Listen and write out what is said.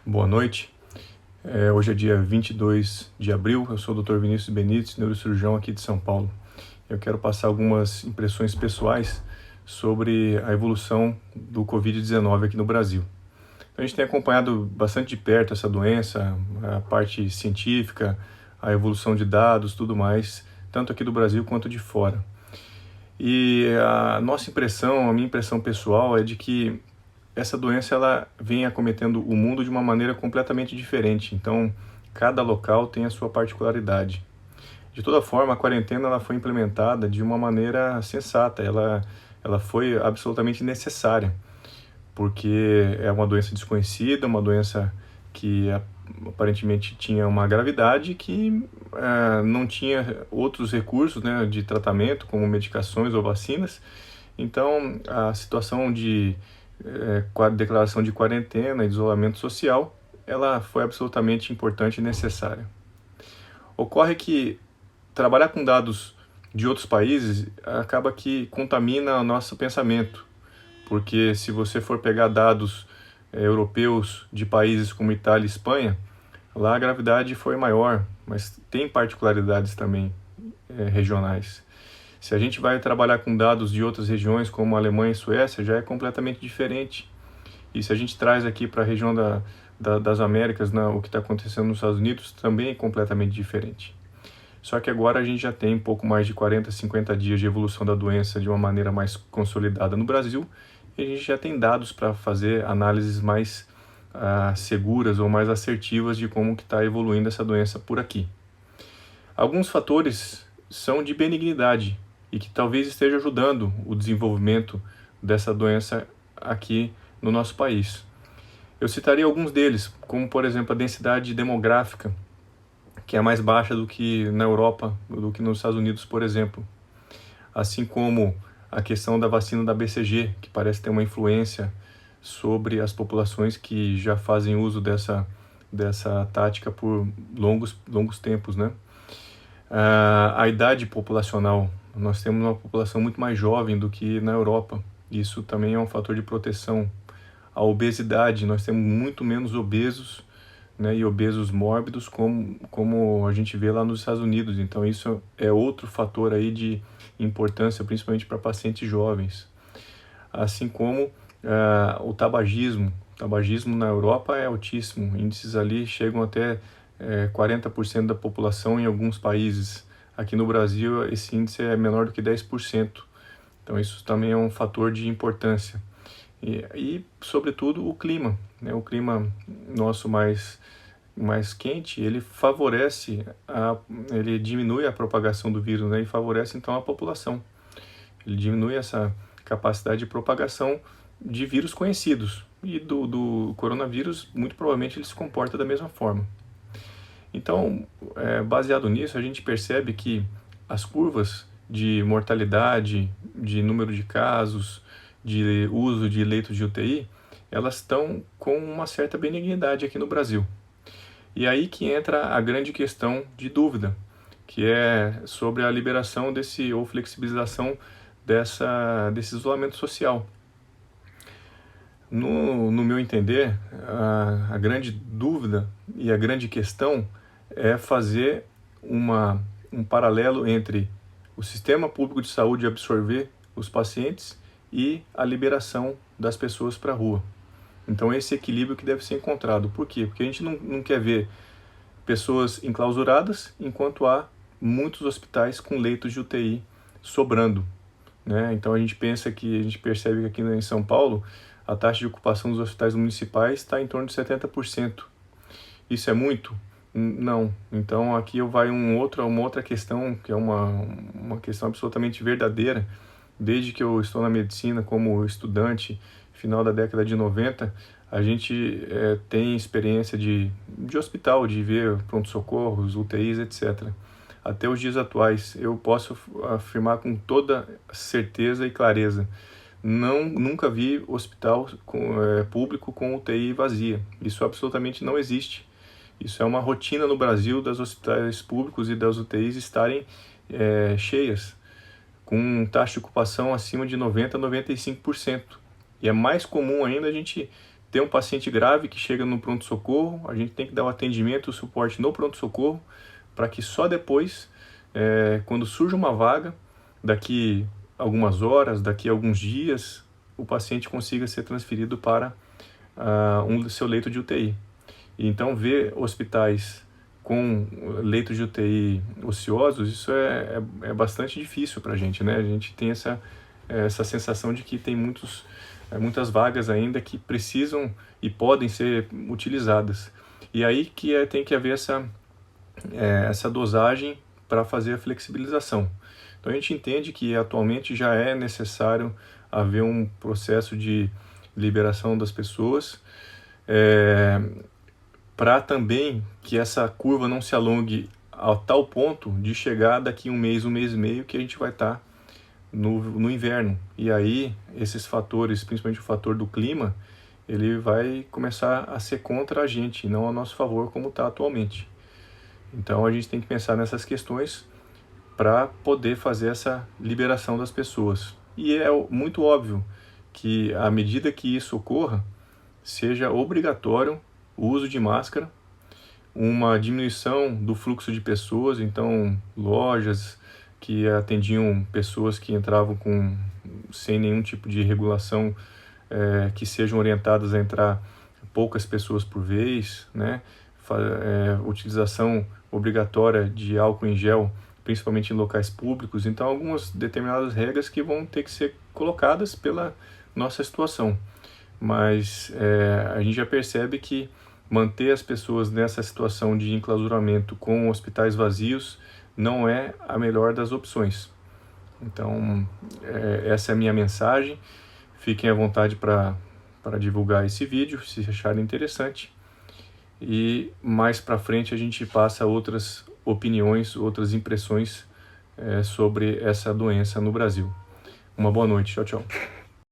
Boa noite. Hoje é dia 22 de abril. Eu sou o Dr. Vinícius Benites, neurocirurgião aqui de São Paulo. Eu quero passar algumas impressões pessoais sobre a evolução do Covid-19 aqui no Brasil. A gente tem acompanhado bastante de perto essa doença, a parte científica, a evolução de dados, tudo mais, tanto aqui do Brasil quanto de fora. E a nossa impressão, a minha impressão pessoal é de que essa doença ela vem acometendo o mundo de uma maneira completamente diferente. Então, cada local tem a sua particularidade. De toda forma, a quarentena ela foi implementada de uma maneira sensata. Ela foi absolutamente necessária, porque é uma doença desconhecida, uma doença que aparentemente tinha uma gravidade que não tinha outros recursos, né, de tratamento, como medicações ou vacinas. Então, a situação de declaração de quarentena, isolamento social, ela foi absolutamente importante e necessária. Ocorre que trabalhar com dados de outros países acaba que contamina o nosso pensamento, porque se você for pegar dados europeus de países como Itália e Espanha, lá a gravidade foi maior, mas tem particularidades também regionais. Se a gente vai trabalhar com dados de outras regiões, como Alemanha e Suécia, já é completamente diferente. E se a gente traz aqui para a região das Américas, o que está acontecendo nos Estados Unidos, também é completamente diferente. Só que agora a gente já tem pouco mais de 40, 50 dias de evolução da doença de uma maneira mais consolidada no Brasil, e a gente já tem dados para fazer análises mais seguras ou mais assertivas de como que está evoluindo essa doença por aqui. Alguns fatores são de benignidade e que talvez esteja ajudando o desenvolvimento dessa doença aqui no nosso país. Eu citaria alguns deles, como por exemplo a densidade demográfica, que é mais baixa do que na Europa, do que nos Estados Unidos, por exemplo. Assim como a questão da vacina da BCG, que parece ter uma influência sobre as populações que já fazem uso dessa tática por longos tempos, né? A idade populacional, nós temos uma população muito mais jovem do que na Europa, isso também é um fator de proteção. A obesidade, nós temos muito menos obesos, né, e obesos mórbidos como a gente vê lá nos Estados Unidos, então isso é outro fator aí de importância, principalmente para pacientes jovens. Assim como o tabagismo na Europa é altíssimo, índices ali chegam até 40% da população em alguns países. Aqui no Brasil esse índice é menor do que 10%, então isso também é um fator de importância. E sobretudo, o clima, né? O clima nosso mais quente, ele favorece, ele diminui a propagação do vírus, né? E favorece então a população. Ele diminui essa capacidade de propagação de vírus conhecidos. E do coronavírus, muito provavelmente ele se comporta da mesma forma. Então, baseado nisso, a gente percebe que as curvas de mortalidade, de número de casos, de uso de leitos de UTI, elas estão com uma certa benignidade aqui no Brasil. E aí que entra a grande questão de dúvida, que é sobre a liberação ou flexibilização desse isolamento social. No meu entender, a grande dúvida e a grande questão é fazer um paralelo entre o sistema público de saúde absorver os pacientes e a liberação das pessoas para a rua. Então esse equilíbrio que deve ser encontrado. Por quê? Porque a gente não quer ver pessoas enclausuradas enquanto há muitos hospitais com leitos de UTI sobrando, né? Então a gente percebe que aqui em São Paulo a taxa de ocupação dos hospitais municipais está em torno de 70%. Isso é muito? Não. Então aqui vai uma outra questão, que é uma questão absolutamente verdadeira. Desde que eu estou na medicina como estudante, final da década de 90, a gente tem experiência de hospital, de ver pronto-socorros, UTIs, etc. Até os dias atuais, eu posso afirmar com toda certeza e clareza, nunca vi hospital público com UTI vazia. Isso absolutamente não existe. Isso é uma rotina no Brasil das hospitais públicos e das UTIs estarem cheias, com taxa de ocupação acima de 90% a 95%. E é mais comum ainda a gente tem um paciente grave que chega no pronto-socorro, a gente tem que dar o atendimento, o suporte no pronto-socorro, para que só depois, quando surge uma vaga, daqui algumas horas, daqui alguns dias, o paciente consiga ser transferido para seu leito de UTI. Então, ver hospitais com leitos de UTI ociosos, isso é bastante difícil para a gente, né? A gente tem essa sensação de que tem muitas vagas ainda que precisam e podem ser utilizadas. E aí que tem que haver essa dosagem para fazer a flexibilização. Então a gente entende que atualmente já é necessário haver um processo de liberação das pessoas, para também que essa curva não se alongue a tal ponto de chegar daqui um mês e meio, que a gente vai estar no inverno. E aí esses fatores, principalmente o fator do clima, ele vai começar a ser contra a gente, não a nosso favor como está atualmente. Então a gente tem que pensar nessas questões para poder fazer essa liberação das pessoas. E é muito óbvio que, à medida que isso ocorra, seja obrigatório o uso de máscara, uma diminuição do fluxo de pessoas, então lojas que atendiam pessoas que entravam sem nenhum tipo de regulação, que sejam orientadas a entrar poucas pessoas por vez, né? Utilização obrigatória de álcool em gel, principalmente em locais públicos. Então, algumas determinadas regras que vão ter que ser colocadas pela nossa situação. Mas a gente já percebe que manter as pessoas nessa situação de enclausuramento com hospitais vazios não é a melhor das opções. Então, essa é a minha mensagem. Fiquem à vontade para divulgar esse vídeo, se acharem interessante. E mais para frente a gente passa outras opiniões, outras impressões sobre essa doença no Brasil. Uma boa noite. Tchau, tchau.